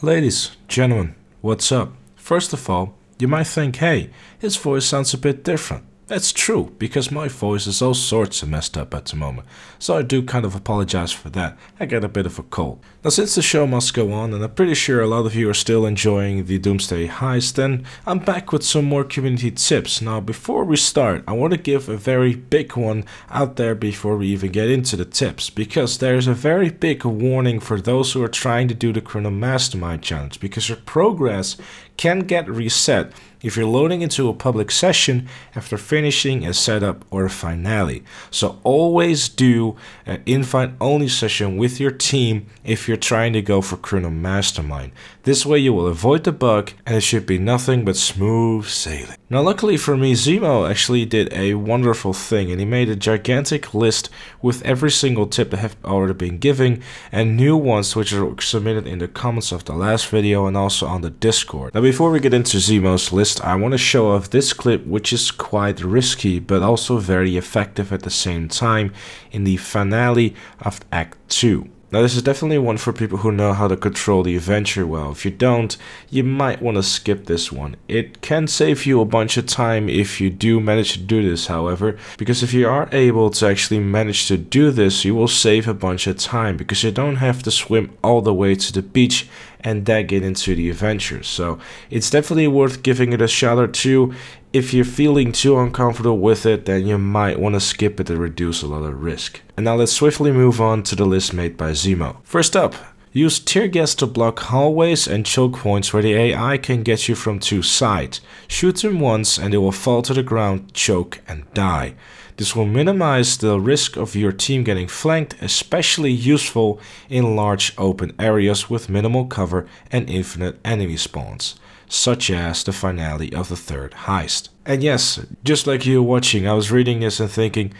Ladies, gentlemen, what's up? First of all, you might think, hey, his voice sounds a bit different. That's true, because my voice is all sorts of messed up at the moment, so I do kind of apologize for that. I get a bit of a cold. Now, since the show must go on, and I'm pretty sure a lot of you are still enjoying the Doomsday Heist, then I'm back with some more community tips. Now, before we start, I want to give a very big one out there before we even get into the tips, because there's a very big warning for those who are trying to do the Chrono Mastermind challenge, because your progress can get reset if you're loading into a public session after finishing a setup or a finale. So always do an invite-only session with your team if you're trying to go for Chrono Mastermind. This way you will avoid the bug and it should be nothing but smooth sailing. Now luckily for me, Zemo actually did a wonderful thing, and he made a gigantic list with every single tip that have already been given and new ones which are submitted in the comments of the last video and also on the Discord. Now before we get into Zemo's list, I want to show off this clip, which is quite risky but also very effective at the same time in the finale of Act 2. Now this is definitely one for people who know how to control the Avenger well. If you don't, you might want to skip this one. It can save you a bunch of time if you do manage to do this, however, because if you are able to actually manage to do this, you will save a bunch of time because you don't have to swim all the way to the beach and then get into the Avenger. So it's definitely worth giving it a shot or two. If you're feeling too uncomfortable with it, then you might want to skip it to reduce a lot of risk. And now let's swiftly move on to the list made by Zemo. First up, use tear gas to block hallways and choke points where the AI can get you from two sides. Shoot them once and they will fall to the ground, choke and die. This will minimize the risk of your team getting flanked, especially useful in large open areas with minimal cover and infinite enemy spawns, such as the finale of the third heist. And yes, just like you watching, I was reading this and thinking,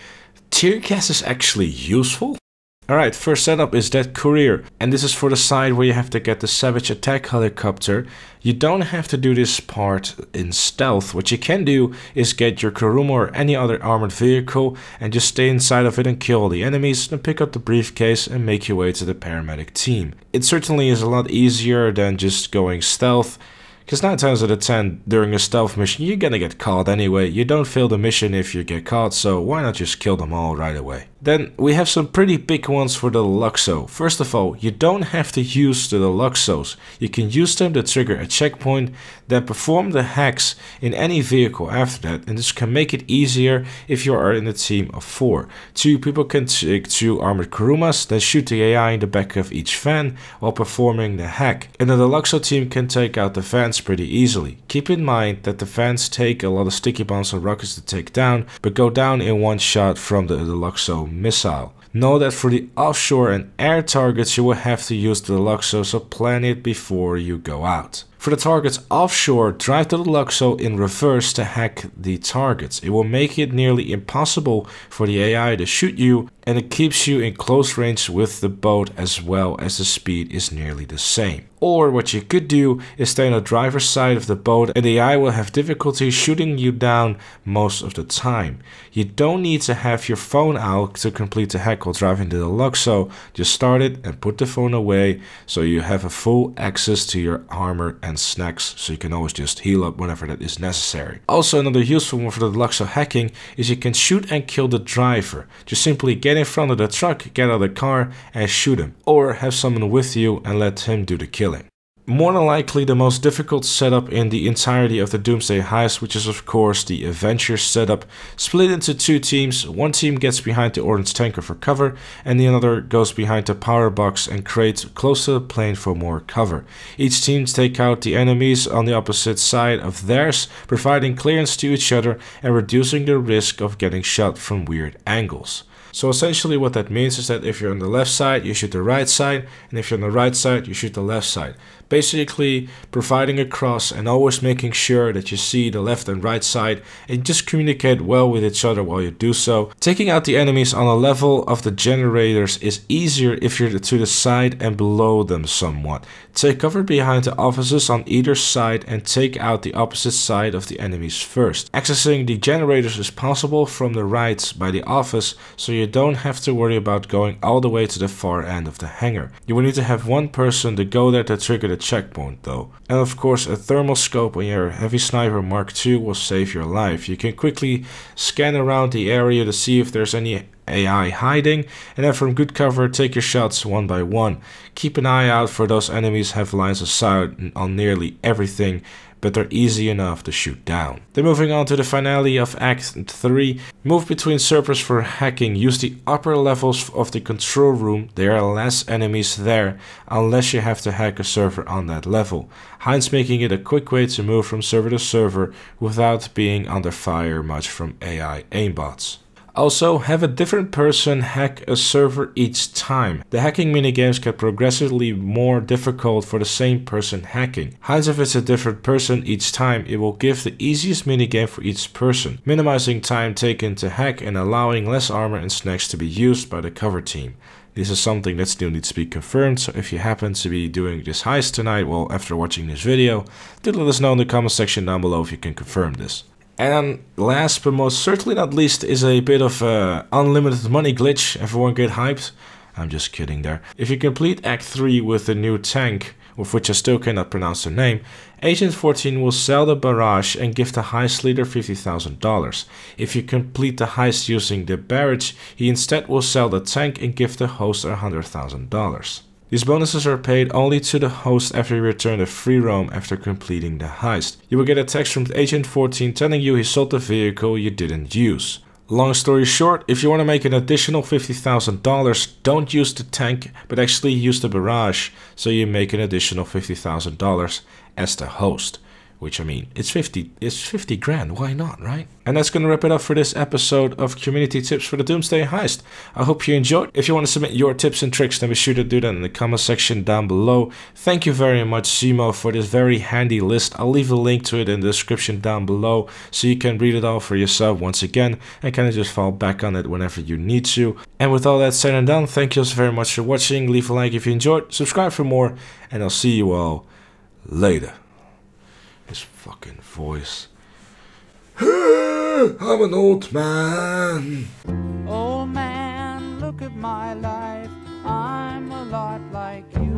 tear gas is actually useful? Alright, first setup is that courier, and this is for the side where you have to get the Savage attack helicopter. You don't have to do this part in stealth. What you can do is get your Kuruma or any other armored vehicle and just stay inside of it and kill all the enemies, then pick up the briefcase and make your way to the paramedic team. It certainly is a lot easier than just going stealth, because 9 times out of 10 during a stealth mission you're gonna get caught anyway. You don't fail the mission if you get caught, so why not just kill them all right away? Then we have some pretty big ones for the Deluxo. First of all, you don't have to use the Deluxos. You can use them to trigger a checkpoint, then perform the hacks in any vehicle after that, and this can make it easier if you are in a team of 4. 2 people can take 2 armored Kurumas, then shoot the AI in the back of each van while performing the hack. And the Deluxo team can take out the vans pretty easily. Keep in mind that the vans take a lot of sticky bombs and rockets to take down, but go down in one shot from the Deluxo missile. Know that for the offshore and air targets you will have to use the Deluxo, so plan it before you go out. For the targets offshore, drive the Deluxo in reverse to hack the targets. It will make it nearly impossible for the AI to shoot you, and it keeps you in close range with the boat as well as the speed is nearly the same. Or what you could do is stay on the driver's side of the boat and the AI will have difficulty shooting you down most of the time. You don't need to have your phone out to complete the hack while driving the Deluxo. Just start it and put the phone away so you have a full access to your armor and snacks, so you can always just heal up whenever that is necessary. Also, another useful one for the Deluxo hacking is you can shoot and kill the driver. Just simply get in front of the truck, get out of the car and shoot him, or have someone with you and let him do the killing. More than likely the most difficult setup in the entirety of the Doomsday Heist, which is of course the Avenger setup, split into 2 teams. One team gets behind the orange tanker for cover and the other goes behind the power box and crates close to the plane for more cover. Each team take out the enemies on the opposite side of theirs, providing clearance to each other and reducing the risk of getting shot from weird angles. So essentially what that means is that if you're on the left side, you shoot the right side, and if you're on the right side, you shoot the left side. Basically providing a cross and always making sure that you see the left and right side and just communicate well with each other while you do so. Taking out the enemies on a level of the generators is easier if you're to the side and below them somewhat. Take cover behind the offices on either side and take out the opposite side of the enemies first. Accessing the generators is possible from the right by the office, so you you don't have to worry about going all the way to the far end of the hangar. You will need to have one person to go there to trigger the checkpoint though. And of course a thermal scope on your heavy sniper Mark II will save your life. You can quickly scan around the area to see if there's any AI hiding, and then from good cover take your shots one by one. Keep an eye out for those enemies have lines of sight on nearly everything, but they're easy enough to shoot down. Then moving on to the finale of Act 3, move between servers for hacking. Use the upper levels of the control room, there are less enemies there, unless you have to hack a server on that level. Hence making it a quick way to move from server to server without being under fire much from AI aimbots. Also, have a different person hack a server each time. The hacking minigames get progressively more difficult for the same person hacking. Hence, if it's a different person each time, it will give the easiest minigame for each person, minimizing time taken to hack and allowing less armor and snacks to be used by the cover team. This is something that still needs to be confirmed, so if you happen to be doing this heist tonight, well, after watching this video, do let us know in the comment section down below if you can confirm this. And last but most certainly not least is a bit of unlimited money glitch. Everyone get hyped? I'm just kidding there. If you complete Act 3 with the new tank, of which I still cannot pronounce the name, Agent 14 will sell the barrage and give the heist leader $50,000. If you complete the heist using the barrage, he instead will sell the tank and give the host $100,000. These bonuses are paid only to the host after you return to free roam after completing the heist. You will get a text from Agent 14 telling you he sold the vehicle you didn't use. Long story short, if you want to make an additional $50,000, don't use the tank, but actually use the barrage, so you make an additional $50,000 as the host. Which, I mean, it's 50 grand, why not, right? And that's gonna wrap it up for this episode of Community Tips for the Doomsday Heist. I hope you enjoyed. If you want to submit your tips and tricks, then be sure to do that in the comment section down below. Thank you very much, Simo, for this very handy list. I'll leave a link to it in the description down below, so you can read it all for yourself once again, and kind of just fall back on it whenever you need to. And with all that said and done, thank you so very much for watching. Leave a like if you enjoyed, subscribe for more, and I'll see you all later. His fucking voice. I'm an old man. Old man, look at my life. I'm a lot like you.